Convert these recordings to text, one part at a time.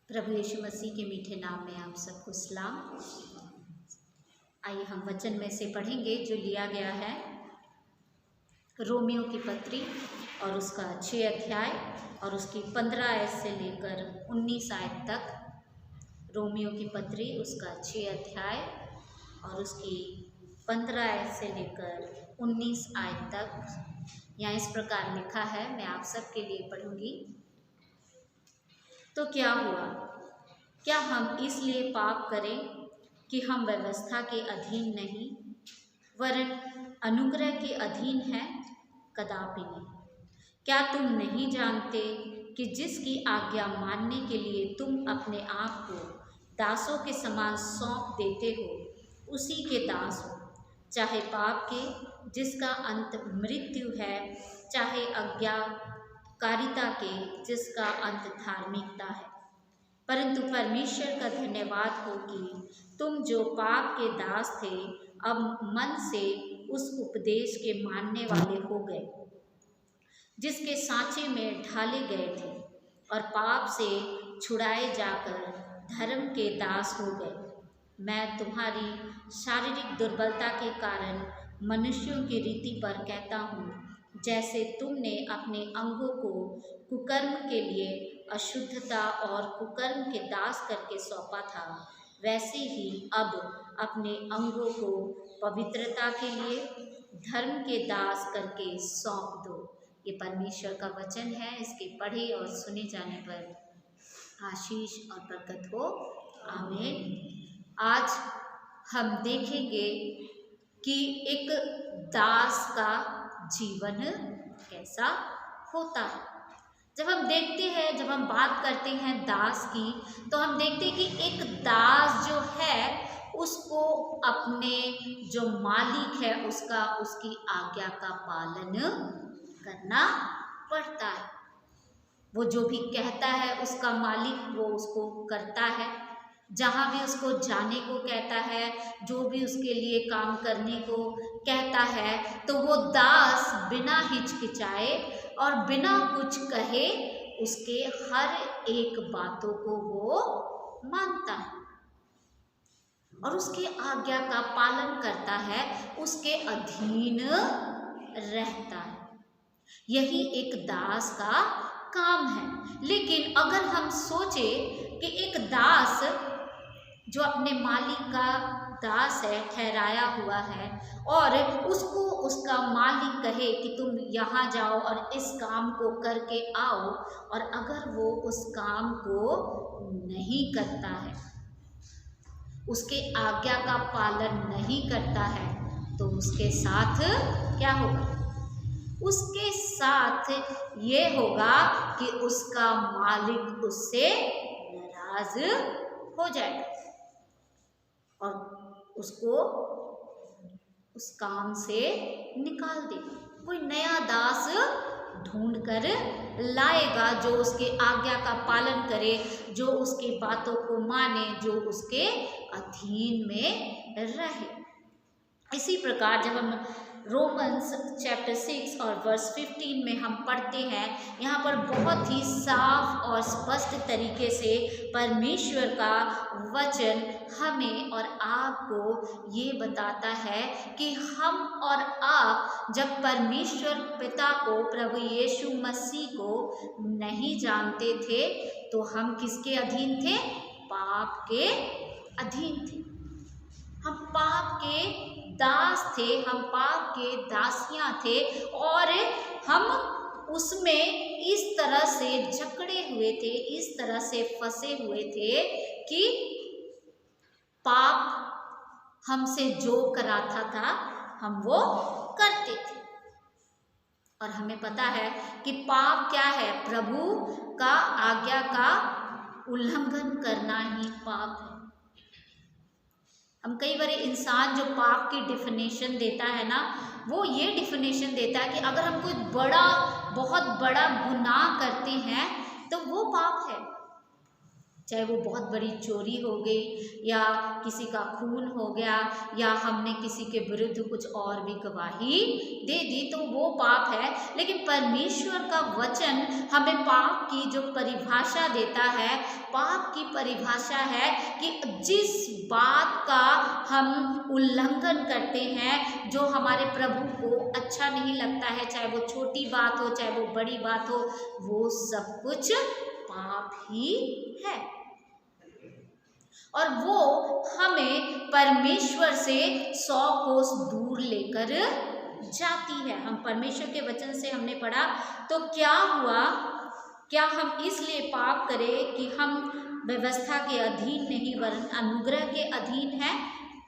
प्रभु यीशु मसीह के मीठे नाम में आप सबको सलाम। आइए हम वचन में से पढ़ेंगे जो लिया गया है रोमियो की पत्री और उसका 6 अध्याय और उसकी 15 आयत से लेकर 19 आयत तक। रोमियो की पत्री उसका 6 अध्याय और उसकी 15 आयत से लेकर 19 आयत तक। यहाँ इस प्रकार लिखा है, मैं आप सबके लिए पढ़ूंगी। तो क्या हुआ? क्या हम इसलिए पाप करें कि हम व्यवस्था के अधीन नहीं वरन अनुग्रह के अधीन हैं? कदापि नहीं। क्या तुम नहीं जानते कि जिसकी आज्ञा मानने के लिए तुम अपने आप को दासों के समान सौंप देते हो उसी के दास हो, चाहे पाप के जिसका अंत मृत्यु है, चाहे आज्ञाकारिता के जिसका अंत धार्मिकता है। परंतु परमेश्वर का धन्यवाद हो कि तुम जो पाप के दास थे अब मन से उस उपदेश के मानने वाले हो गए जिसके सांचे में ढाले गए थे, और पाप से छुड़ाए जाकर धर्म के दास हो गए। मैं तुम्हारी शारीरिक दुर्बलता के कारण मनुष्यों की रीति पर कहता हूँ, जैसे तुमने अपने अंगों को कुकर्म के लिए अशुद्धता और कुकर्म के दास करके सौंपा था, वैसे ही अब अपने अंगों को पवित्रता के लिए धर्म के दास करके सौंप दो। ये परमेश्वर का वचन है। इसके पढ़े और सुने जाने पर आशीष और बरकत हो। आमीन। आज हम देखेंगे कि एक दास का जीवन कैसा होता है। जब हम देखते हैं, जब हम बात करते हैं दास की, तो हम देखते हैं कि एक दास जो है उसको अपने जो मालिक है उसकी आज्ञा का पालन करना पड़ता है। वो जो भी कहता है उसका मालिक वो उसको करता है। जहाँ भी उसको जाने को कहता है, जो भी उसके लिए काम करने को कहता है, तो वो दास बिना हिचकिचाए और बिना कुछ कहे उसके हर एक बातों को वो मानता है और उसके आज्ञा का पालन करता है, उसके अधीन रहता है। यही एक दास का काम है। लेकिन अगर हम सोचें कि एक दास जो अपने मालिक का दास है, ठहराया हुआ है, और उसको उसका मालिक कहे कि तुम यहाँ जाओ और इस काम को करके आओ, और अगर वो उस काम को नहीं करता है, उसके आज्ञा का पालन नहीं करता है, तो उसके साथ क्या होगा? उसके साथ ये होगा कि उसका मालिक उससे नाराज हो जाएगा और उसको उस काम से निकाल देगा। कोई नया दास ढूंढ कर लाएगा जो उसके आज्ञा का पालन करे, जो उसकी बातों को माने, जो उसके अधीन में रहे। इसी प्रकार जब हम रोमन्स चैप्टर 6 और वर्स 15 में हम पढ़ते हैं, यहाँ पर बहुत ही साफ और स्पष्ट तरीके से परमेश्वर का वचन हमें और आपको ये बताता है कि हम और आप जब परमेश्वर पिता को, प्रभु यीशु मसीह को नहीं जानते थे, तो हम किसके अधीन थे? पाप के अधीन थे। हम पाप के दास थे, हम पाप के दासियां थे, और हम उसमें इस तरह से जकड़े हुए थे, इस तरह से फंसे हुए थे कि पाप हमसे जो कराता था हम वो करते थे। और हमें पता है कि पाप क्या है? प्रभु का आज्ञा का उल्लंघन करना ही पाप है। हम कई बार इंसान जो पाप की डिफिनेशन देता है ना, वो ये डिफिनेशन देता है कि अगर हम कोई बहुत बड़ा गुनाह करते हैं तो वो पाप है। चाहे वो बहुत बड़ी चोरी हो गई या किसी का खून हो गया या हमने किसी के विरुद्ध कुछ और भी गवाही दे दी, तो वो पाप है। लेकिन परमेश्वर का वचन हमें पाप की जो परिभाषा देता है, पाप की परिभाषा है कि जिस बात का हम उल्लंघन करते हैं, जो हमारे प्रभु को अच्छा नहीं लगता है, चाहे वो छोटी बात हो चाहे वो बड़ी बात हो, वो सब कुछ पाप ही है। और वो हमें परमेश्वर से 100 कोस दूर लेकर जाती है। हम परमेश्वर के वचन से हमने पढ़ा, तो क्या हुआ, क्या हम इसलिए पाप करें कि हम व्यवस्था के अधीन नहीं वरन अनुग्रह के अधीन है?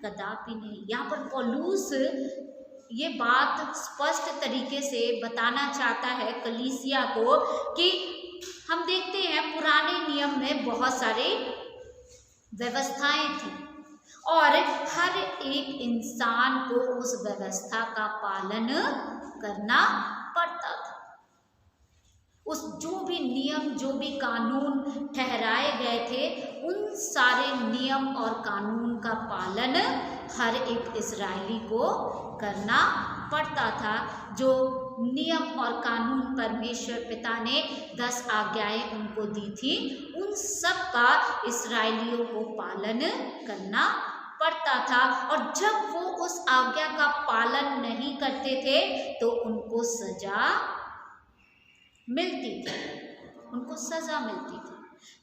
कदापि नहीं। यहाँ पर पौलुस ये बात स्पष्ट तरीके से बताना चाहता है कलीसिया को कि हम देखते हैं पुराने नियम में बहुत सारे व्यवस्थाएं थी और हर एक इंसान को उस व्यवस्था का पालन करना पड़ता था। उस जो भी नियम, जो भी कानून ठहराए गए थे, उन सारे नियम और कानून का पालन हर एक इस्राएली को करना पड़ता था। जो नियम और कानून परमेश्वर पिता ने 10 आज्ञाएं उनको दी थी, उन सब का इस्राएलियों को पालन करना पड़ता था। और जब वो उस आज्ञा का पालन नहीं करते थे तो उनको सजा मिलती थी, उनको सजा मिलती थी।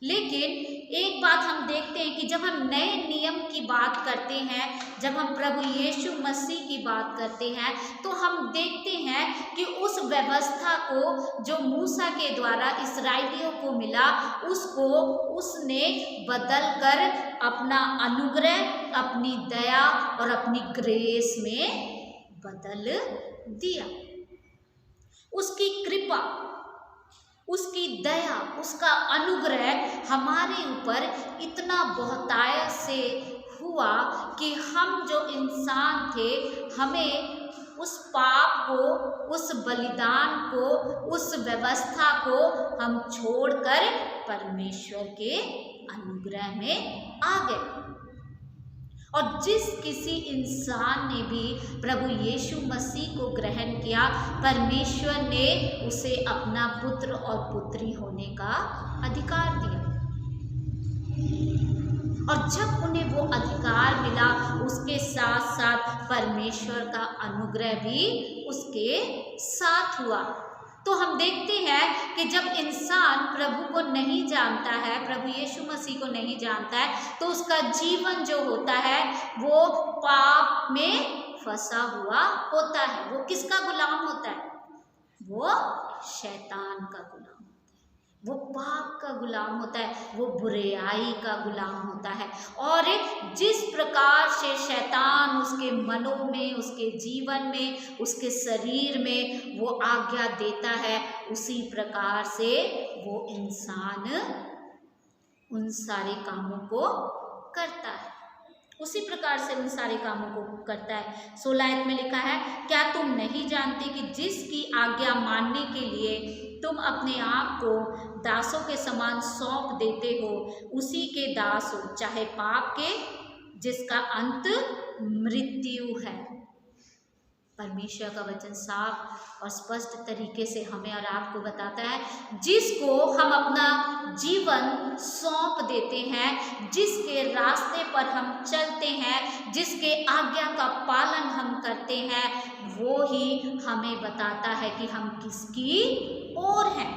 लेकिन एक बात हम देखते हैं कि जब हम नए नियम की बात करते हैं, जब हम प्रभु यीशु मसीह की बात करते हैं, तो हम देखते हैं कि उस व्यवस्था को जो मूसा के द्वारा इस्राएलियों को मिला, उसको उसने बदल कर अपना अनुग्रह, अपनी दया और अपनी ग्रेस में बदल दिया। उसकी कृपा, उसकी दया, उसका अनुग्रह हमारे ऊपर इतना बहुतायत से हुआ कि हम जो इंसान थे, हमें उस पाप को, उस बलिदान को, उस व्यवस्था को हम छोड़कर परमेश्वर के अनुग्रह में आ गए। और जिस किसी इंसान ने भी प्रभु यीशु मसीह को ग्रहण किया, परमेश्वर ने उसे अपना पुत्र और पुत्री होने का अधिकार दिया। और जब उन्हें वो अधिकार मिला, उसके साथ साथ परमेश्वर का अनुग्रह भी उसके साथ हुआ। तो हम देखते हैं कि जब इंसान प्रभु को नहीं जानता है, प्रभु यीशु मसीह को नहीं जानता है, तो उसका जीवन जो होता है वो पाप में फंसा हुआ होता है। वो किसका गुलाम होता है? वो शैतान का गुलाम होता है, वो पाप का गुलाम होता है, वो बुराई का गुलाम होता है। और जिस प्रकार से शैतान उसके मनों में, उसके जीवन में, उसके शरीर में वो आज्ञा देता है, उसी प्रकार से वो इंसान उन सारे कामों को करता है, उसी प्रकार से उन सारे कामों को करता है। 16 में लिखा है, क्या तुम नहीं जानते कि जिसकी आज्ञा मानने के लिए तुम अपने आप को दासों के समान सौंप देते हो, उसी के दास हो, चाहे पाप के जिसका अंत मृत्यु है। परमेश्वर का वचन साफ और स्पष्ट तरीके से हमें और आपको बताता है, जिसको हम अपना जीवन सौंप देते हैं, जिसके रास्ते पर हम चलते हैं, जिसके आज्ञा का पालन हम करते हैं, वो ही हमें बताता है कि हम किसकी ओर हैं।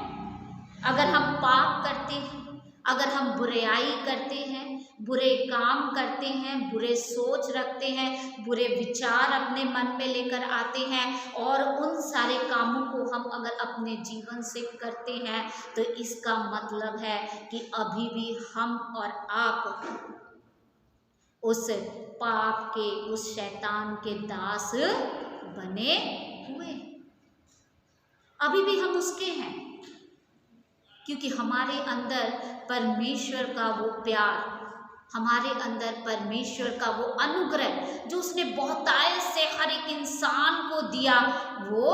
अगर हम पाप करते हैं, अगर हम बुराई करते हैं, बुरे काम करते हैं, बुरे सोच रखते हैं, बुरे विचार अपने मन में लेकर आते हैं और उन सारे कामों को हम अगर अपने जीवन से करते हैं, तो इसका मतलब है कि अभी भी हम और आप उस पाप के, उस शैतान के दास बने हुए, अभी भी हम उसके हैं। क्योंकि हमारे अंदर परमेश्वर का वो प्यार, हमारे अंदर परमेश्वर का वो अनुग्रह जो उसने बहुतायत से हर एक इंसान को दिया, वो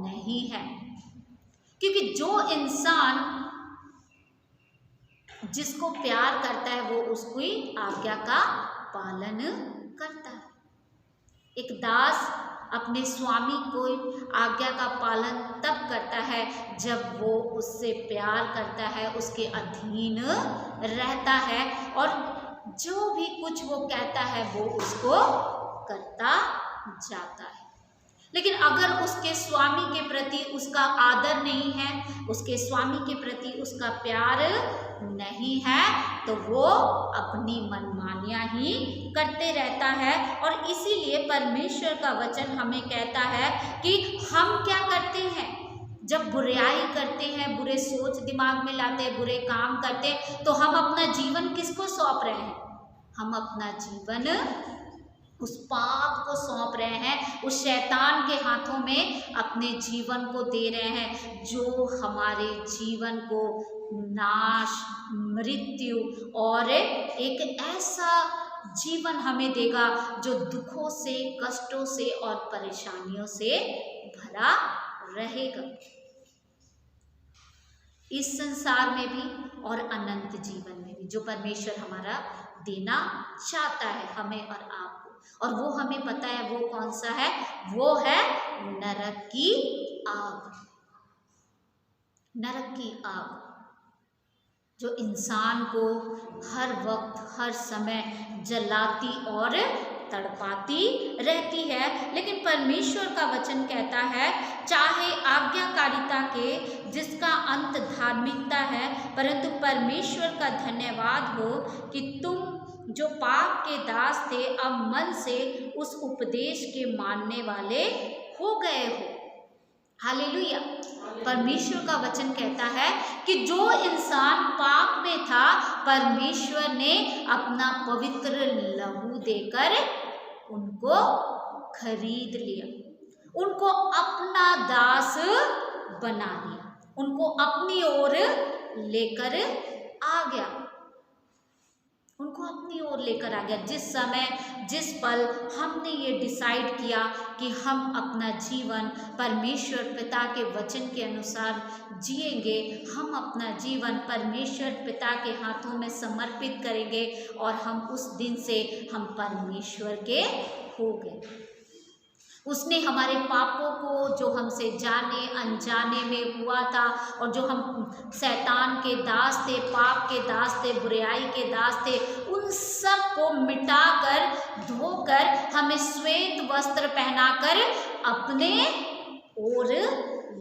नहीं है। क्योंकि जो इंसान जिसको प्यार करता है वो उसकी आज्ञा का पालन करता है। एक दास अपने स्वामी को आज्ञा का पालन तब करता है जब वो उससे प्यार करता है, उसके अधीन रहता है और जो भी कुछ वो कहता है वो उसको करता जाता है। लेकिन अगर उसके स्वामी के प्रति उसका आदर नहीं है, उसके स्वामी के प्रति उसका प्यार नहीं है, तो वो अपनी मनमानियां ही करते रहता है। और इसीलिए परमेश्वर का वचन हमें कहता है कि हम क्या करते हैं, जब बुराई करते हैं, बुरे सोच दिमाग में लाते हैं, बुरे काम करते हैं, तो हम अपना जीवन किसको सौंप रहे हैं? हम अपना जीवन उस पाप को सौंप रहे हैं, उस शैतान के हाथों में अपने जीवन को दे रहे हैं, जो हमारे जीवन को नाश, मृत्यु और एक ऐसा जीवन हमें देगा जो दुखों से, कष्टों से और परेशानियों से भरा रहेगा, इस संसार में भी और अनंत जीवन में भी, जो परमेश्वर हमारा देना चाहता है हमें और आपको। और वो हमें पता है वो कौन सा है, वो है नरक की आग। नरक की आग जो इंसान को हर वक्त, हर समय जलाती और तड़पाती रहती है। लेकिन परमेश्वर का वचन कहता है, चाहे आज्ञाकारिता के जिसका अंत धार्मिकता है, परंतु परमेश्वर का धन्यवाद हो कि तुम जो पाप के दास थे अब मन से उस उपदेश के मानने वाले हो गए हो। हालेलुया। परमेश्वर का वचन कहता है कि जो इंसान पाप में था, परमेश्वर ने अपना पवित्र लहू देकर उनको खरीद लिया, उनको अपना दास बना लिया, उनको अपनी ओर लेकर आ गया, उनको अपनी ओर लेकर आ गया। जिस समय, जिस पल हमने ये डिसाइड किया कि हम अपना जीवन परमेश्वर पिता के वचन के अनुसार जिएंगे, हम अपना जीवन परमेश्वर पिता के हाथों में समर्पित करेंगे और हम उस दिन से हम परमेश्वर के हो गए। उसने हमारे पापों को, जो हमसे जाने अनजाने में हुआ था और जो हम शैतान के दास थे, पाप के दास थे, बुराई के दास थे, उन सब को मिटाकर, धोकर हमें श्वेत वस्त्र पहनाकर अपने ओर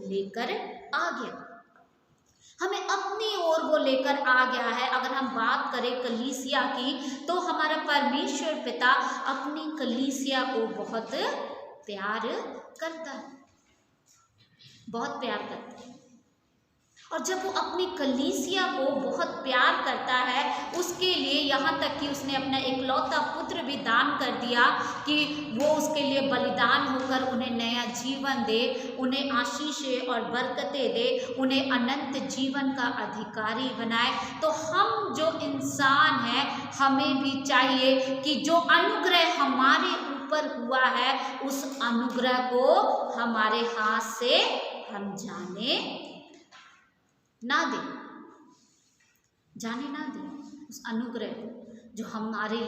लेकर आ गया, हमें अपनी ओर वो लेकर आ गया है। अगर हम बात करें कलीसिया की, तो हमारा परमेश्वर पिता अपनी कलीसिया को बहुत प्यार करता है, बहुत प्यार करता है। और जब वो अपनी कलीसिया को बहुत प्यार करता है, उसके लिए यहाँ तक कि उसने अपना इकलौता पुत्र भी दान कर दिया कि वो उसके लिए बलिदान होकर उन्हें नया जीवन दे, उन्हें आशीषें और बरकतें दे, उन्हें अनंत जीवन का अधिकारी बनाए। तो हम जो इंसान हैं, हमें भी चाहिए कि जो अनुग्रह हमारे ऊपर हुआ है, उस अनुग्रह को हमारे हाथ से हम जाने ना दे, जाने ना दे उस अनुग्रह जो हमारे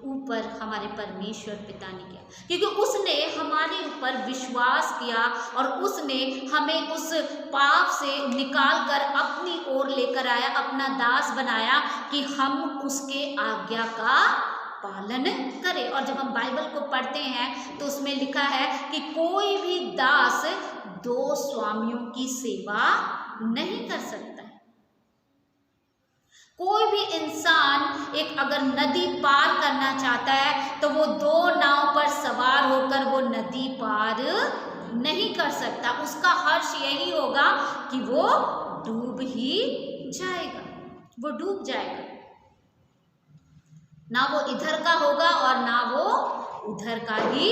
ऊपर हमारे परमेश्वर पिता ने किया, क्योंकि उसने हमारे ऊपर विश्वास किया और उसने हमें उस पाप से निकाल कर अपनी ओर लेकर आया, अपना दास बनाया कि हम उसके आज्ञा का पालन करें। और जब हम बाइबल को पढ़ते हैं तो उसमें लिखा है कि कोई भी दास दो स्वामियों की सेवा नहीं कर सकता है। कोई भी इंसान एक अगर नदी पार करना चाहता है तो वो दो नाव पर सवार होकर वो नदी पार नहीं कर सकता। उसका हर्ष यही होगा कि वो डूब ही जाएगा, वो डूब जाएगा, ना वो इधर का होगा और ना वो उधर का ही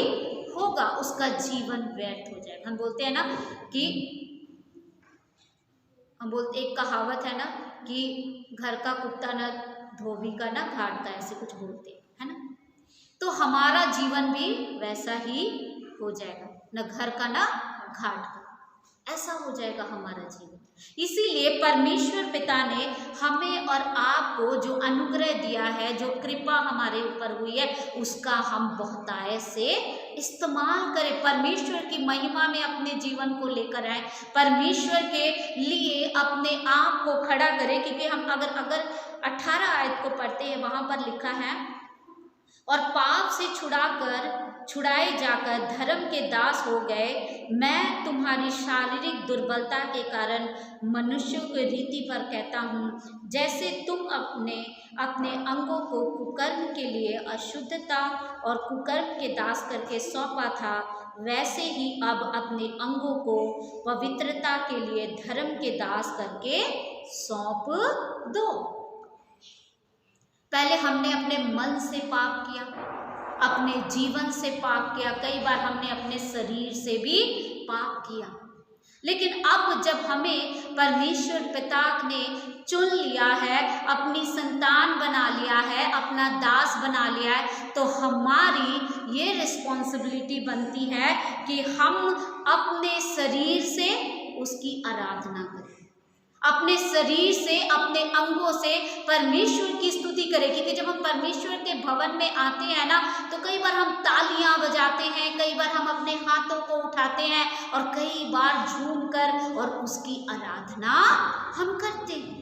होगा, उसका जीवन व्यर्थ हो जाएगा। हम बोलते हैं ना कि एक कहावत है ना कि घर का कुत्ता ना धोबी का ना घाट का, ऐसे कुछ बोलते हैं ना। तो हमारा जीवन भी वैसा ही हो जाएगा, न घर का ना घाट का, ऐसा हो जाएगा हमारा जीवन। इसीलिए परमेश्वर पिता ने हमें और आप आपको जो अनुग्रह दिया है, जो कृपा हमारे ऊपर हुई है, उसका हम बहुतायत से इस्तेमाल करें, परमेश्वर की महिमा में अपने जीवन को लेकर आए, परमेश्वर के लिए अपने आप को खड़ा करें। क्योंकि हम अगर 18 आयत को पढ़ते हैं, वहां पर लिखा है, और पाप से छुड़ाए जाकर धर्म के दास हो गए। मैं तुम्हारी शारीरिक दुर्बलता के कारण मनुष्यों की रीति पर कहता हूँ, जैसे तुम अपने अंगों को कुकर्म के लिए अशुद्धता और कुकर्म के दास करके सौंपा था, वैसे ही अब अपने अंगों को पवित्रता के लिए धर्म के दास करके सौंप दो। पहले हमने अपने मन से पाप किया, अपने जीवन से पाप किया, कई बार हमने अपने शरीर से भी पाप किया। लेकिन अब जब हमें परमेश्वर पिता ने चुन लिया है, अपनी संतान बना लिया है, अपना दास बना लिया है, तो हमारी ये रिस्पॉन्सिबिलिटी बनती है कि हम अपने शरीर से उसकी आराधना करें, अपने शरीर से, अपने अंगों से परमेश्वर की स्तुति करें। क्योंकि जब हम परमेश्वर के भवन में आते हैं ना, तो कई बार हम तालियां बजाते हैं, कई बार हम अपने हाथों को उठाते हैं, और कई बार झूमकर और उसकी आराधना हम करते हैं।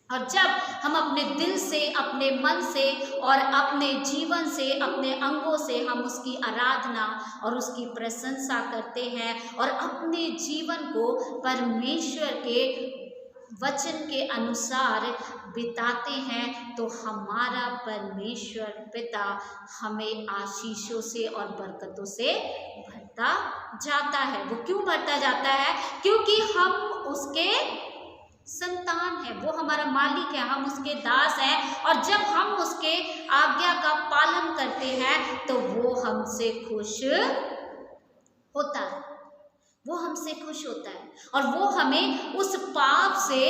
और जब हम अपने दिल से, अपने मन से और अपने जीवन से, अपने अंगों से हम उसकी आराधना और उसकी प्रशंसा करते हैं और अपने जीवन को परमेश्वर के वचन के अनुसार बिताते हैं, तो हमारा परमेश्वर पिता हमें आशीषों से और बरकतों से भरता जाता है। वो क्यों भरता जाता है? क्योंकि हम उसके संतान है, वो हमारा मालिक है, हम उसके दास हैं। और जब हम उसके आज्ञा का पालन करते हैं तो वो हमसे खुश होता है, वो हमसे खुश होता है, और वो हमें उस पाप से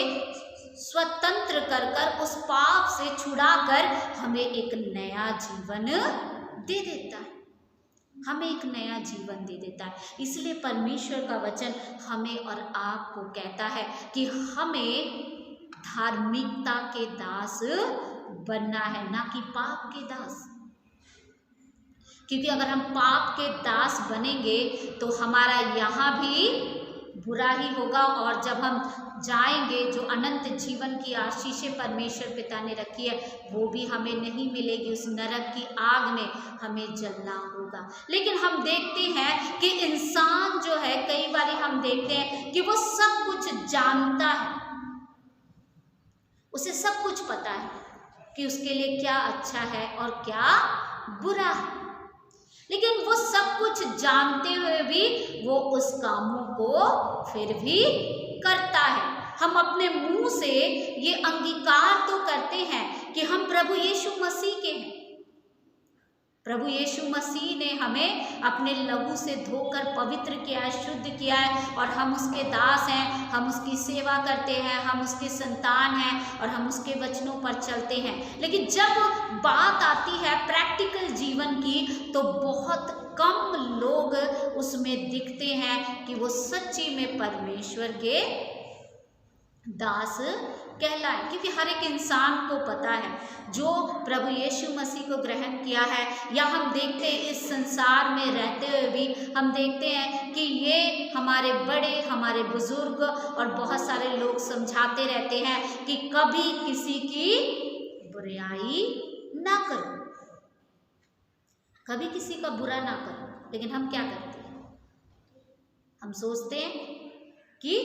स्वतंत्र कर उस पाप से छुड़ाकर हमें एक नया जीवन दे देता है, हमें एक नया जीवन दे देता है। इसलिए परमेश्वर का वचन हमें और आपको कहता है कि हमें धार्मिकता के दास बनना है, ना कि पाप के दास। क्योंकि अगर हम पाप के दास बनेंगे तो हमारा यहाँ भी बुरा ही होगा, और जब हम जाएंगे जो अनंत जीवन की आशीषें परमेश्वर पिता ने रखी है वो भी हमें नहीं मिलेगी, उस नरक की आग में हमें जलना होगा। लेकिन हम देखते हैं कि इंसान जो है, कई बार हम देखते हैं कि वो सब कुछ जानता है, उसे सब कुछ पता है कि उसके लिए क्या अच्छा है और क्या बुरा है, लेकिन वो सब कुछ जानते हुए भी वो उस कामों को फिर भी करता है। हम अपने मुंह से ये अंगीकार तो करते हैं कि हम प्रभु यीशु मसीह के हैं, प्रभु यीशु मसीह ने हमें अपने लहू से धोकर पवित्र किया है, शुद्ध किया है, और हम उसके दास हैं, हम उसकी सेवा करते हैं, हम उसके संतान हैं और हम उसके वचनों पर चलते हैं। लेकिन जब बात आती है प्रैक्टिकल जीवन की तो बहुत कम लोग उसमें दिखते हैं कि वो सच्ची में परमेश्वर के दास कहलाए। क्योंकि हर एक इंसान को पता है जो प्रभु यीशु मसीह को ग्रहण किया है, या हम देखते हैं इस संसार में रहते हुए भी हम देखते हैं कि ये हमारे बड़े, हमारे बुजुर्ग और बहुत सारे लोग समझाते रहते हैं कि कभी किसी की बुराई ना करो, कभी किसी का बुरा ना करो। लेकिन हम क्या करते हैं? हम सोचते हैं कि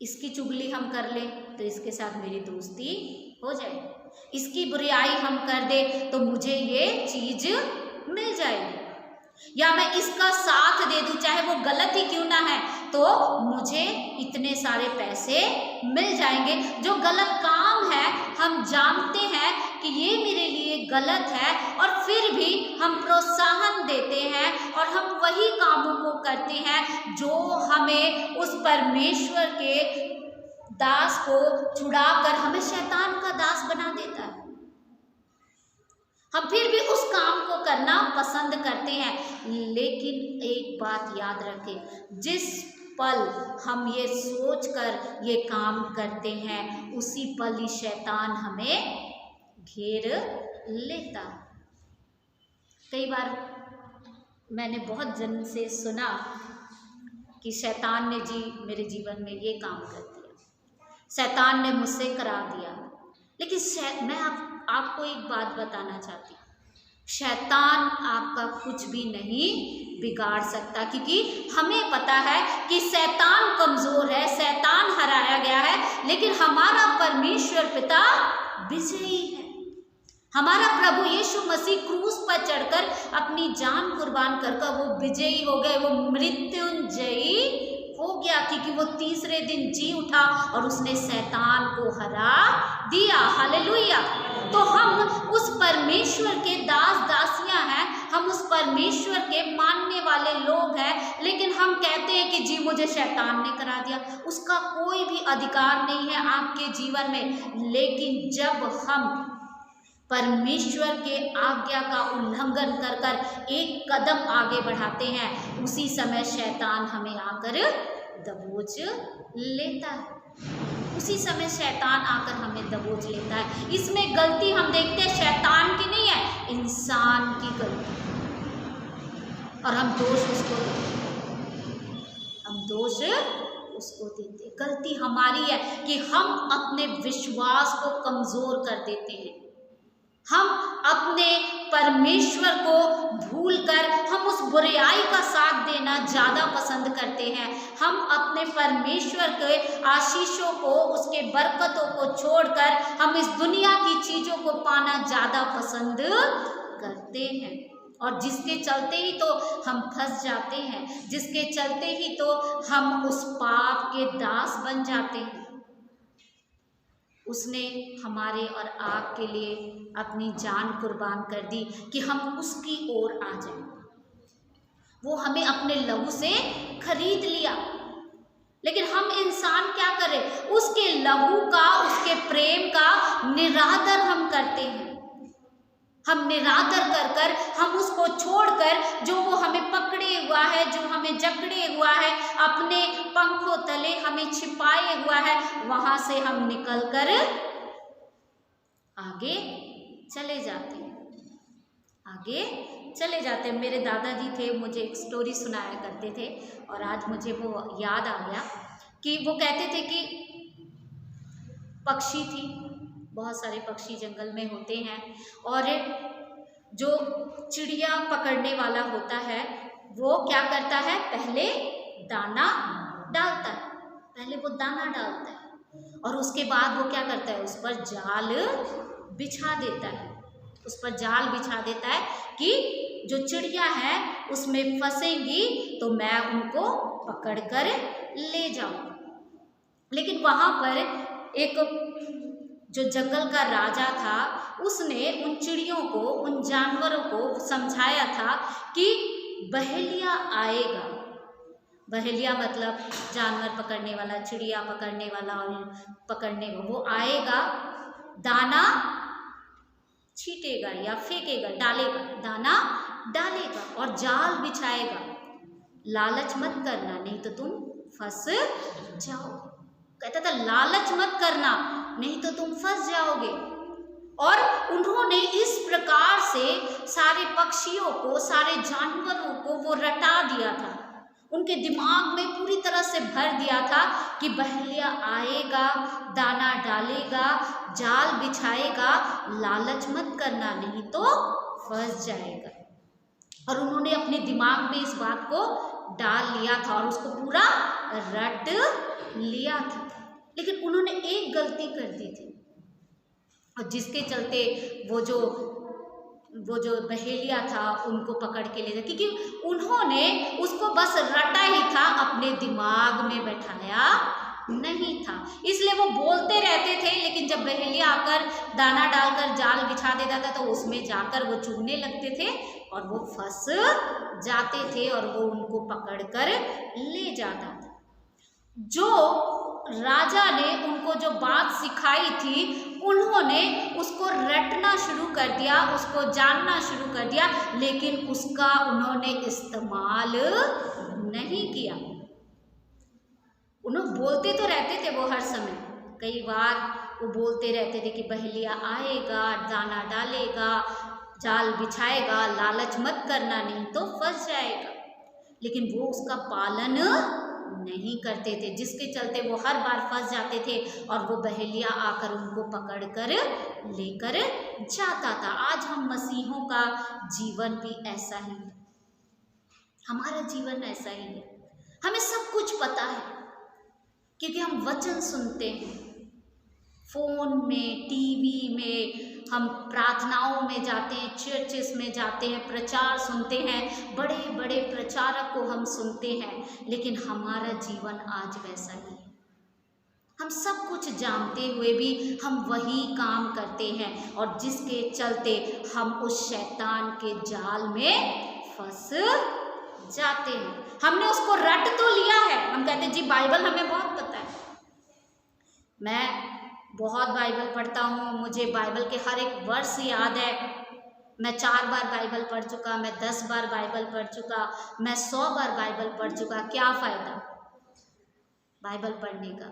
इसकी चुगली हम कर लें तो इसके साथ मेरी दोस्ती हो जाए, इसकी बुराई हम कर दे तो मुझे ये चीज मिल जाएगी, या मैं इसका साथ दे दूं चाहे वो गलत ही क्यों ना है तो मुझे इतने सारे पैसे मिल जाएंगे। जो गलत काम है हम जानते हैं कि ये मेरे लिए गलत है, और फिर भी हम प्रोत्साहन देते हैं और हम वही कामों को करते हैं जो हमें उस परमेश्वर के दास को छुड़ाकर हमें शैतान का दास बना देता है। हम फिर भी उस काम को करना पसंद करते हैं। लेकिन एक बात याद रखें, जिस पल हम ये सोचकर ये काम करते हैं, उसी पल ही शैतान हमें घेर लेता। कई बार मैंने बहुत जन से सुना कि शैतान ने जी मेरे जीवन में ये काम कर दिया, शैतान ने मुझसे करा दिया। लेकिन मैं आपको एक बात बताना चाहती हूँ, शैतान आपका कुछ भी नहीं बिगाड़ सकता, क्योंकि हमें पता है कि शैतान कमजोर है, शैतान हराया गया है, लेकिन हमारा परमेश्वर पिता विजयी है। हमारा प्रभु यीशु मसीह क्रूस पर चढ़कर अपनी जान कुर्बान कर वो विजयी हो गए, वो मृत्युंजयी हो गया, क्योंकि वो तीसरे दिन जी उठा और उसने शैतान को हरा दिया। हालेलुया। तो हम उस परमेश्वर के दास दासियां हैं, हम उस परमेश्वर के मानने वाले लोग हैं, लेकिन हम कहते हैं कि जी मुझे शैतान ने करा दिया। उसका कोई भी अधिकार नहीं है आपके जीवन में। लेकिन जब हम परमेश्वर के आज्ञा का उल्लंघन कर कर एक कदम आगे बढ़ाते हैं, उसी समय शैतान हमें आकर दबोच लेता है, उसी समय शैतान आकर हमें दबोच लेता है। इसमें गलती हम देखते हैं शैतान की नहीं है, इंसान की गलती, और हम दोष उसको देते। गलती हमारी है कि हम अपने विश्वास को कमजोर कर देते हैं, हम अपने परमेश्वर को भूलकर हम उस बुराई का साथ देना ज़्यादा पसंद करते हैं। हम अपने परमेश्वर के आशीषों को, उसके बरकतों को छोड़कर हम इस दुनिया की चीज़ों को पाना ज़्यादा पसंद करते हैं, और जिसके चलते ही तो हम फंस जाते हैं, जिसके चलते ही तो हम उस पाप के दास बन जाते हैं। उसने हमारे और आपके लिए अपनी जान कुर्बान कर दी कि हम उसकी ओर आ जाएं। वो हमें अपने लहू से खरीद लिया, लेकिन हम इंसान क्या करें, उसके लहू का, उसके प्रेम का निरादर हम करते हैं। हम निरादर कर कर हम उसको छोड़कर, जो वो हमें पकड़े हुआ है, जो हमें जकड़े हुआ है, अपने पंखों तले हमें छिपाए हुआ है, वहां से हम निकलकर आगे चले जाते हैं, आगे चले जाते हैं। मेरे दादाजी थे, मुझे एक स्टोरी सुनाया करते थे, और आज मुझे वो याद आ गया कि वो कहते थे कि पक्षी थी, बहुत सारे पक्षी जंगल में होते हैं, और जो चिड़िया पकड़ने वाला होता है वो क्या करता है, पहले दाना डालता है, पहले वो दाना डालता है, और उसके बाद वो क्या करता है, उस पर जाल बिछा देता है, उस पर जाल बिछा देता है कि जो चिड़िया है उसमें फंसेंगी तो मैं उनको पकड़कर ले जाऊंगा। लेकिन वहाँ पर एक जो जंगल का राजा था, उसने उन चिड़ियों को, उन जानवरों को समझाया था कि बहेलिया आएगा। बहेलिया मतलब जानवर पकड़ने वाला, चिड़िया पकड़ने वाला और पकड़ने वो आएगा, दाना छीटेगा या फेंकेगा, डालेगा, दाना डालेगा और जाल बिछाएगा। लालच मत करना, नहीं तो तुम फंस जाओगे। कहता था लालच मत करना, नहीं तो तुम फंस जाओगे। और उन्होंने इस प्रकार से सारे पक्षियों को, सारे जानवरों को वो रटा दिया था, उनके दिमाग में पूरी तरह से भर दिया था कि बहेलिया आएगा, दाना डालेगा, जाल बिछाएगा, लालच मत करना, नहीं तो फंस जाएगा। और उन्होंने अपने दिमाग में इस बात को डाल लिया था और उसको पूरा रट लिया था। लेकिन उन्होंने एक गलती कर दी थी, और जिसके चलते वो जो बहेलिया था उनको पकड़ के ले गया, क्योंकि उन्होंने उसको बस रटा ही था, अपने दिमाग में बैठाया नहीं था। इसलिए वो बोलते रहते थे, लेकिन जब बहेलिया आकर दाना डालकर जाल बिछा देता था तो उसमें जाकर वो चुभने लगते थे और वो फंस जाते थे और वो उनको पकड़कर ले जाता था। जो राजा ने उनको जो बात सिखाई थी, उन्होंने उसको रटना शुरू कर दिया, उसको जानना शुरू कर दिया, लेकिन उसका उन्होंने इस्तेमाल नहीं किया। उन्होंने बोलते तो रहते थे वो हर समय, कई बार वो बोलते रहते थे कि बहेलिया आएगा, दाना डालेगा, जाल बिछाएगा, लालच मत करना नहीं तो फंस जाएगा, लेकिन वो उसका पालन नहीं करते थे, जिसके चलते वो हर बार फंस जाते थे और वो बहेलिया आकर उनको पकड़ कर लेकर जाता था। आज हम मसीहों का जीवन भी ऐसा ही है, हमारा जीवन ऐसा ही है। हमें सब कुछ पता है क्योंकि हम वचन सुनते हैं, फोन में, टीवी में, हम प्रार्थनाओं में जाते हैं, चर्चेस में जाते हैं, प्रचार सुनते हैं, बड़े बड़े प्रचारक को हम सुनते हैं, लेकिन हमारा जीवन आज वैसा ही है। हम सब कुछ जानते हुए भी हम वही काम करते हैं और जिसके चलते हम उस शैतान के जाल में फंस जाते हैं। हमने उसको रट तो लिया है, हम कहते हैं जी बाइबल हमें बहुत पता है, मैं बहुत बाइबल पढ़ता हूँ, मुझे बाइबल के हर एक वर्ष याद है, मैं 4 बार बाइबल पढ़ चुका, मैं 10 बार बाइबल पढ़ चुका, मैं 100 बार बाइबल पढ़ चुका। क्या फ़ायदा बाइबल पढ़ने का?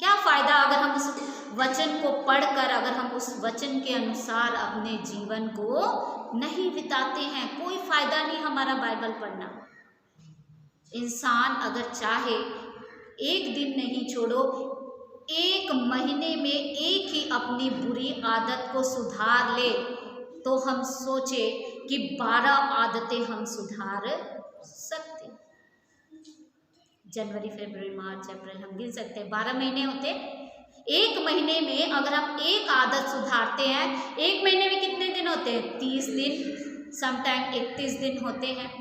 क्या फ़ायदा अगर हम उस वचन को पढ़कर, अगर हम उस वचन के अनुसार अपने जीवन को नहीं बिताते हैं? कोई फ़ायदा नहीं हमारा बाइबल पढ़ना। इंसान अगर चाहे एक दिन नहीं छोड़ो, 1 महीने में एक ही अपनी बुरी आदत को सुधार ले तो हम सोचे कि 12 आदतें हम सुधार सकते। जनवरी, फरवरी, मार्च, अप्रैल हम गिन सकते हैं, 12 महीने होते। 1 महीने में अगर हम एक आदत सुधारते हैं, 1 महीने में कितने दिन होते हैं? 30 दिन, समटाइम 31 दिन होते हैं।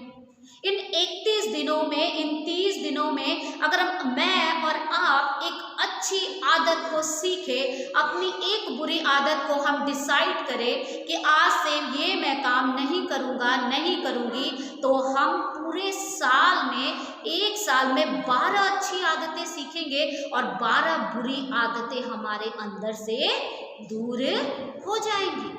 इन 31 दिनों में, इन 30 दिनों में अगर मैं और आप एक अच्छी आदत को सीखें, अपनी एक बुरी आदत को हम डिसाइड करें कि आज से ये मैं काम नहीं करूँगा, नहीं करूँगी, तो हम पूरे साल में, 1 साल में 12 अच्छी आदतें सीखेंगे और 12 बुरी आदतें हमारे अंदर से दूर हो जाएंगी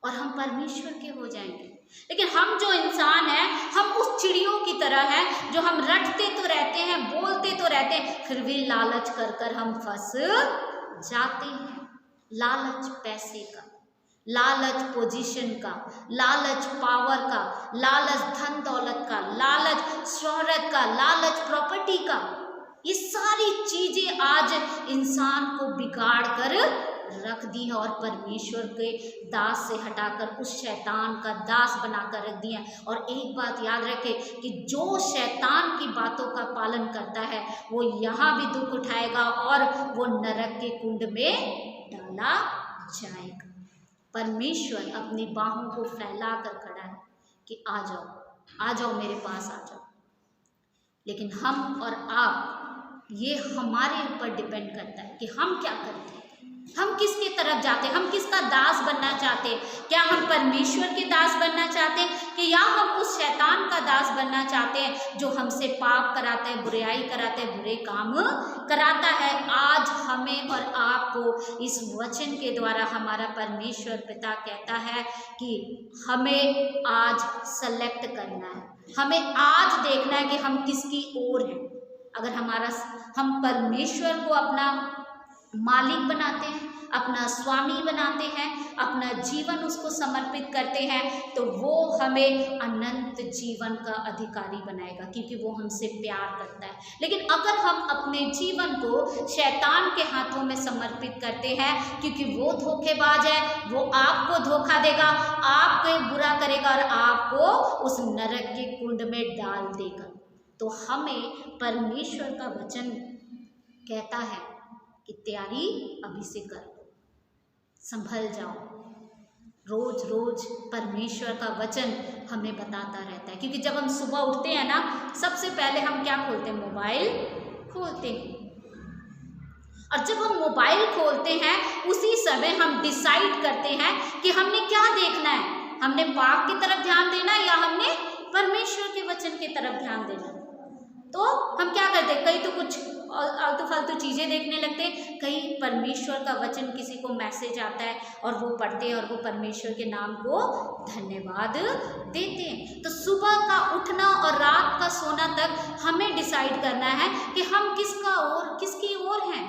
और हम परमेश्वर के हो जाएंगे। लेकिन हम जो इंसान हैं, हम उस चिड़ियों की तरह हैं जो हम रटते तो रहते हैं, बोलते तो रहते हैं, फिर भी लालच कर कर हम फंस जाते हैं। लालच पैसे का, लालच पोजीशन का, लालच पावर का, लालच धन दौलत का, लालच शोहरत का, लालच प्रॉपर्टी का, ये सारी चीजें आज इंसान को बिगाड़ कर रख दी है और परमेश्वर के दास से हटाकर उस शैतान का दास बनाकर रख दिया। और एक बात याद रखें कि जो शैतान की बातों का पालन करता है वो यहाँ भी दुख उठाएगा और वो नरक के कुंड में डाला जाएगा। परमेश्वर अपनी बाहों को फैला कर खड़ा है कि आ जाओ, आ जाओ, मेरे पास आ जाओ। लेकिन हम और आप, ये हमारे ऊपर डिपेंड करता है कि हम क्या करते हैं, हम किसकी तरफ जाते हैं, हम किसका दास बनना चाहते हैं। क्या हम परमेश्वर के दास बनना चाहते हैं कि या हम उस शैतान का दास बनना चाहते हैं जो हमसे पाप कराता है, बुराई कराता है, बुरे काम कराता है। आज हमें और आपको इस वचन के द्वारा हमारा परमेश्वर पिता कहता है कि हमें आज सेलेक्ट करना है, हमें आज देखना है कि हम किसकी ओर हैं। अगर हम परमेश्वर को अपना मालिक बनाते हैं, अपना स्वामी बनाते हैं, अपना जीवन उसको समर्पित करते हैं, तो वो हमें अनंत जीवन का अधिकारी बनाएगा क्योंकि वो हमसे प्यार करता है। लेकिन अगर हम अपने जीवन को शैतान के हाथों में समर्पित करते हैं, क्योंकि वो धोखेबाज है, वो आपको धोखा देगा, आपको बुरा करेगा और आपको उस नरक के कुंड में डाल देगा, तो हमें परमेश्वर का वचन कहता है कि तैयारी अभी से कर लो, संभल जाओ। रोज रोज परमेश्वर का वचन हमें बताता रहता है, क्योंकि जब हम सुबह उठते हैं ना, सबसे पहले हम क्या खोलते हैं? मोबाइल खोलते हैं। और जब हम मोबाइल खोलते हैं उसी समय हम डिसाइड करते हैं कि हमने क्या देखना है, हमने पाप की तरफ ध्यान देना या हमने परमेश्वर के वचन की तरफ ध्यान देना। तो हम क्या करते हैं, कई तो कुछ आलतू फालतू चीज़ें देखने लगते हैं, कई परमेश्वर का वचन किसी को मैसेज आता है और वो पढ़ते हैं और वो परमेश्वर के नाम को धन्यवाद देते हैं। तो सुबह का उठना और रात का सोना तक हमें डिसाइड करना है कि हम किसकी ओर हैं।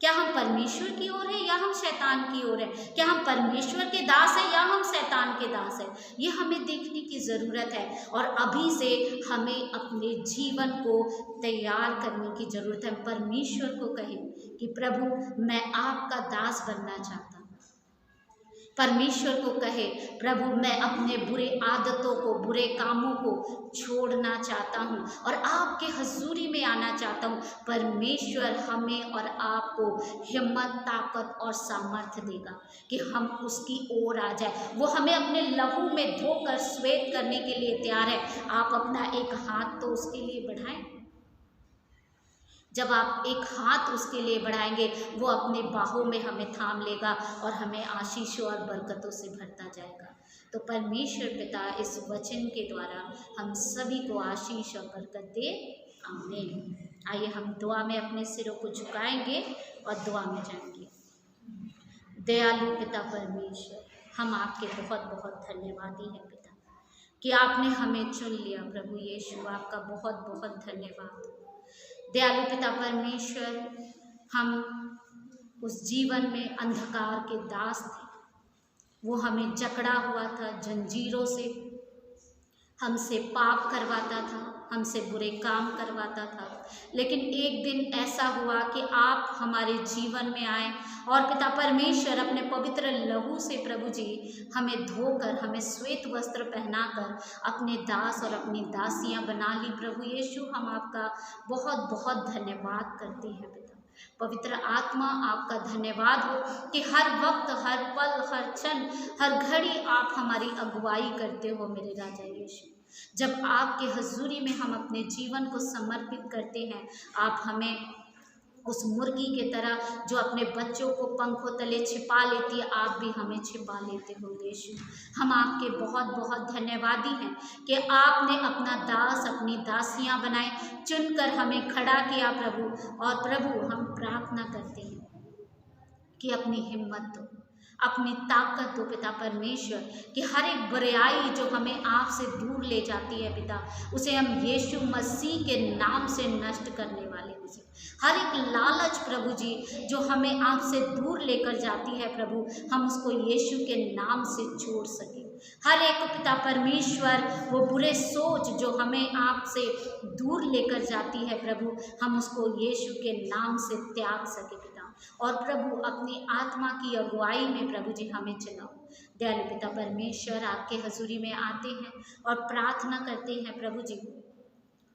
क्या हम परमेश्वर की ओर हैं या हम शैतान की ओर हैं? क्या हम परमेश्वर के दास हैं या हम शैतान के दास हैं? ये हमें देखने की ज़रूरत है और अभी से हमें अपने जीवन को तैयार करने की ज़रूरत है। परमेश्वर को कहें कि प्रभु मैं आपका दास बनना चाहता हूँ। परमेश्वर को कहे प्रभु मैं अपने बुरे आदतों को, बुरे कामों को छोड़ना चाहता हूँ और आपके हजूरी में आना चाहता हूँ। परमेश्वर हमें और आपको हिम्मत, ताकत और सामर्थ्य देगा कि हम उसकी ओर आ जाए। वो हमें अपने लहू में धोकर श्वेत करने के लिए तैयार है। आप अपना एक हाथ तो उसके लिए बढ़ाएं। जब आप एक हाथ उसके लिए बढ़ाएंगे, वो अपने बाहों में हमें थाम लेगा और हमें आशीषों और बरकतों से भरता जाएगा। तो परमेश्वर पिता इस वचन के द्वारा हम सभी को आशीष और बरकत दे। आमीन। आइए हम दुआ में अपने सिरों को झुकाएंगे और दुआ में जाएंगे। दयालु पिता परमेश्वर, हम आपके बहुत बहुत धन्यवादी हैं पिता कि आपने हमें चुन लिया। प्रभु यीशु आपका बहुत बहुत धन्यवाद। दयालु पिता परमेश्वर, हम उस जीवन में अंधकार के दास थे, वो हमें जकड़ा हुआ था जंजीरों से, हमसे पाप करवाता था, हमसे बुरे काम करवाता था। लेकिन एक दिन ऐसा हुआ कि आप हमारे जीवन में आए और पिता परमेश्वर अपने पवित्र लहू से प्रभु जी हमें धोकर, हमें श्वेत वस्त्र पहनाकर अपने दास और अपनी दासियां बना ली। प्रभु यीशु हम आपका बहुत बहुत धन्यवाद करते हैं पिता। पवित्र आत्मा आपका धन्यवाद हो कि हर वक्त, हर पल, हर क्षण, हर घड़ी आप हमारी अगुवाई करते हो मेरे राजा यीशु। जब आपके हजूरी में हम अपने जीवन को समर्पित करते हैं, आप हमें उस मुर्गी के तरह जो अपने बच्चों को पंखों तले छिपा लेती है, आप भी हमें छिपा लेते हो यीशु। हम आपके बहुत बहुत धन्यवादी हैं कि आपने अपना दास, अपनी दासियां बनाए, चुनकर हमें खड़ा किया प्रभु। और प्रभु हम प्रार्थना करते हैं कि अपनी हिम्मत दो, अपनी ताकत दो पिता परमेश्वर, कि हर एक बुराई जो हमें आपसे दूर ले जाती है पिता, उसे हम यीशु मसीह के नाम से नष्ट करने वाले हो। हर एक लालच प्रभु जी जो हमें आपसे दूर लेकर जाती है प्रभु, हम उसको यीशु के नाम से छोड़ सके। हर एक पिता परमेश्वर वो बुरे सोच जो हमें आपसे दूर लेकर जाती है प्रभु, हम उसको यीशु के नाम से त्याग सके पिता। और प्रभु अपनी आत्मा की अगुवाई में प्रभु जी हमें चलाओ। दयालु पिता परमेश्वर आपके हजूरी में आते हैं और प्रार्थना करते हैं प्रभु जी,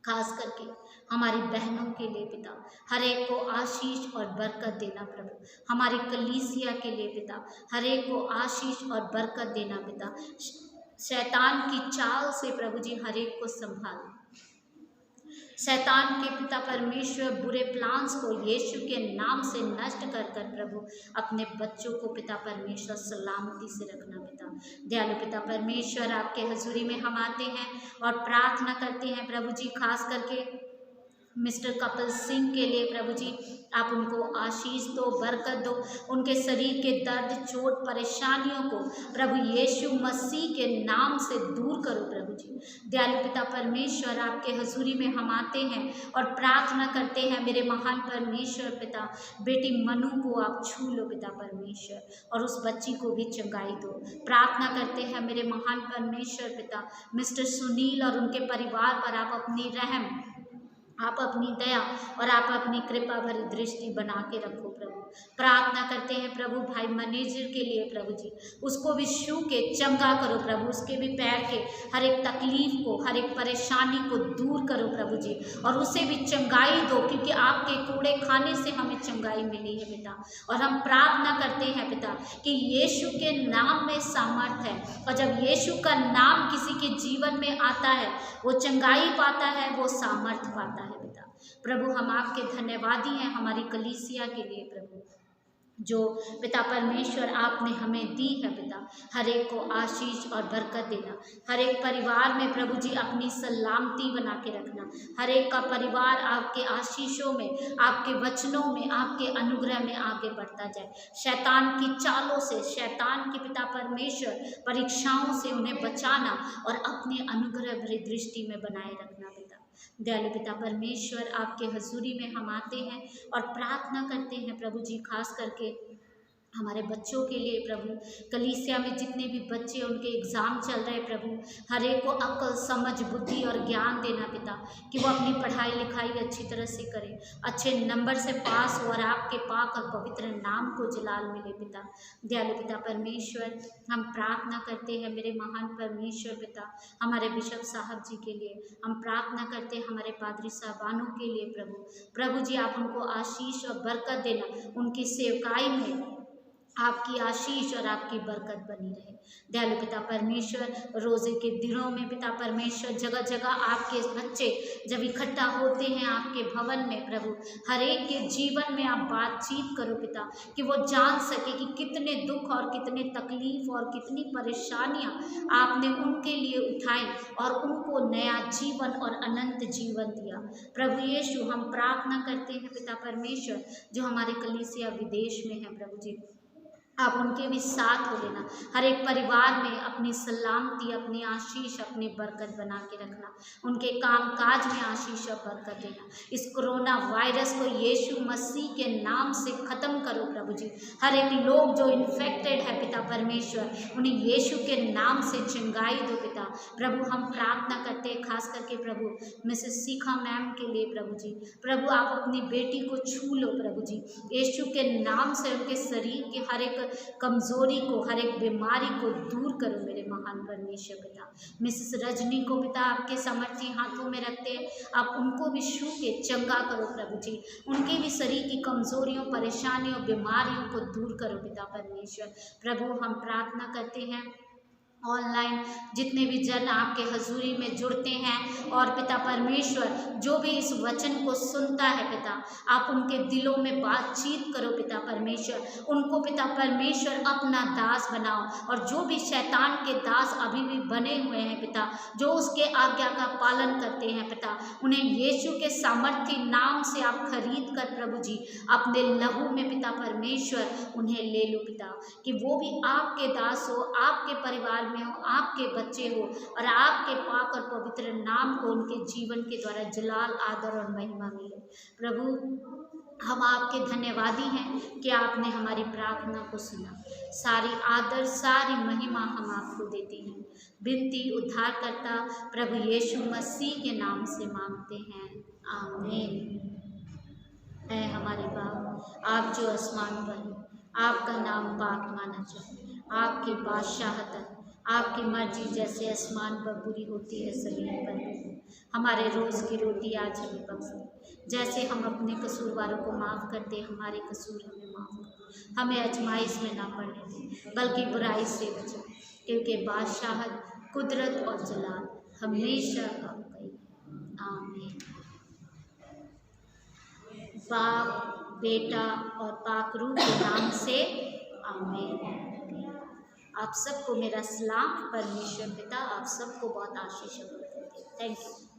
खास करके हमारी बहनों के लिए पिता, हर एक को आशीष और बरकत देना प्रभु। हमारी कलीसिया के लिए पिता, हर एक को आशीष और बरकत देना पिता। शैतान की चाल से प्रभु जी हर एक को संभालना। शैतान के पिता परमेश्वर बुरे प्लान्स को यीशु के नाम से नष्ट कर कर प्रभु अपने बच्चों को पिता परमेश्वर सलामती से रखना पिता। दयालु पिता परमेश्वर आपके हजूरी में हम आते हैं और प्रार्थना करते हैं प्रभु जी, खास करके मिस्टर कपिल सिंह के लिए प्रभु जी आप उनको आशीष दो, बरकत दो। उनके शरीर के दर्द, चोट, परेशानियों को प्रभु यीशु मसीह के नाम से दूर करो प्रभु जी। दयालु पिता परमेश्वर आपके हजूरी में हम आते हैं और प्रार्थना करते हैं मेरे महान परमेश्वर पिता, बेटी मनु को आप छू लो पिता परमेश्वर और उस बच्ची को भी चंगाई दो। प्रार्थना करते हैं मेरे महान परमेश्वर पिता, मिस्टर सुनील और उनके परिवार पर आप अपनी रहम, आप अपनी दया और आप अपनी कृपा भरी दृष्टि बना के रखो प्रभु। प्रार्थना करते हैं प्रभु भाई मैनेजर के लिए प्रभु जी, उसको भी छू के चंगा करो प्रभु। उसके भी पैर के हर एक तकलीफ को, हर एक परेशानी को दूर करो प्रभु जी और उसे भी चंगाई दो, क्योंकि आपके कूड़े खाने से हमें चंगाई मिली है पिता। और हम प्रार्थना करते हैं पिता कि यीशु के नाम में सामर्थ है और जब यीशु का नाम किसी के जीवन में आता है वो चंगाई पाता है, वो सामर्थ पाता है पिता। प्रभु हम आपके धन्यवादी हैं हमारी कलीसिया के लिए प्रभु। जो पिता परमेश्वर आपने हमें दी है पिता, हर एक को आशीष और बरकत देना। हर एक परिवार में प्रभु जी अपनी सलामती बना के रखना। हर एक का परिवार आपके आशीषों में, आपके वचनों में, आपके अनुग्रह में आगे बढ़ता जाए। शैतान की चालों से, शैतान की पिता परमेश्वर परीक्षाओं से उन्हें बचाना और अपने अनुग्रह भरी दृष्टि में बनाए रखना पिता। दयालु पिता परमेश्वर, आपके हजूरी में हम आते हैं और प्रार्थना करते हैं प्रभु जी, खास करके हमारे बच्चों के लिए प्रभु। कलीसिया में जितने भी बच्चे उनके एग्ज़ाम चल रहे हैं प्रभु, हर एक को अक्ल, समझ, बुद्धि और ज्ञान देना पिता, कि वो अपनी पढ़ाई लिखाई अच्छी तरह से करें, अच्छे नंबर से पास हो और आपके पाक और पवित्र नाम को जलाल मिले पिता। दयालु पिता परमेश्वर, हम प्रार्थना करते हैं मेरे महान परमेश्वर पिता, हमारे बिशप साहब जी के लिए। हम प्रार्थना करते हैं हमारे पादरी साहबानों के लिए प्रभु जी, आप उनको आशीष और बरकत देना, उनकी सेवकाई में आपकी आशीष और आपकी बरकत बनी रहे। दयालु पिता परमेश्वर, रोज़े के दिनों में पिता परमेश्वर जगह जगह आपके बच्चे जब इकट्ठा होते हैं आपके भवन में प्रभु, हर एक के जीवन में आप बातचीत करो पिता, कि वो जान सके कि कितने दुख और कितने तकलीफ और कितनी परेशानियां आपने उनके लिए उठाई और उनको नया जीवन और अनंत जीवन दिया। प्रभु यीशु, हम प्रार्थना करते हैं पिता परमेश्वर, जो हमारे कलीसिया विदेश में है प्रभु जी, आप उनके भी साथ हो लेना। हर एक परिवार में अपनी सलामती, अपनी आशीष, अपनी बरकत बना के रखना। उनके काम काज में आशीष और बरकत देना। इस कोरोना वायरस को यीशु मसीह के नाम से ख़त्म करो प्रभु जी। हर एक लोग जो इन्फेक्टेड है पिता परमेश्वर, उन्हें यीशु के नाम से चंगाई दो पिता। प्रभु हम प्रार्थना करते हैं खास करके प्रभु मिसेस शिखा मैम के लिए प्रभु जी। प्रभु आप अपनी बेटी को छू लो प्रभु जी, यीशु के नाम से उनके शरीर के हर एक कमजोरी को, हर एक बीमारी को दूर करो मेरे महान परमेश्वर पिता। मिसेस रजनी को पिता आपके सामर्थ्य हाथों में रखते हैं, आप उनको भी छू के चंगा करो प्रभु जी। उनके भी शरीर की कमजोरियों, परेशानियों, बीमारियों को दूर करो पिता परमेश्वर। प्रभु हम प्रार्थना करते हैं ऑनलाइन जितने भी जन आपके हजूरी में जुड़ते हैं और पिता परमेश्वर जो भी इस वचन को सुनता है पिता, आप उनके दिलों में बातचीत करो पिता परमेश्वर, उनको पिता परमेश्वर अपना दास बनाओ। और जो भी शैतान के दास अभी भी बने हुए हैं पिता, जो उसके आज्ञा का पालन करते हैं पिता, उन्हें यीशु के सामर्थ्य नाम से आप खरीद कर प्रभु जी अपने लहू में पिता परमेश्वर उन्हें ले लो पिता, कि वो भी आपके दास हो, आपके परिवार में हो, आपके बच्चे हो और आपके पाक और पवित्र नाम को उनके जीवन के द्वारा जलाल, आदर और महिमा मिले। प्रभु हम आपके धन्यवादी हैं कि आपने हमारी प्रार्थना को सुना। सारी आदर, सारी महिमा हम आपको देते हैं। विनती उद्धारकर्ता प्रभु यीशु मसीह के नाम से मांगते हैं, आमीन। ऐ हमारे बाप, आप जो आसमान पर हो, आपका नाम पाक माना जाए, आपकी बादशाहत, आपकी मर्जी जैसे आसमान पर पूरी होती है ज़मीन पर भी। हमारे रोज़ की रोटी आज हमें बख्श दे, जैसे हम अपने कसूरवारों को माफ़ करते, हमारे कसूर हमें माफ़ करो। हमें आजमाइश में ना पड़ने दें, बल्कि बुराई से बचाओ, क्योंकि बादशाहत, कुदरत और जलाल हमेशा आपका ही है, आमीन। बाप, बेटा और पाक रूह के नाम से आमीन। आप सबको मेरा सलाम। परमेश्वर पिता आप सबको बहुत आशीष दें। Thank you.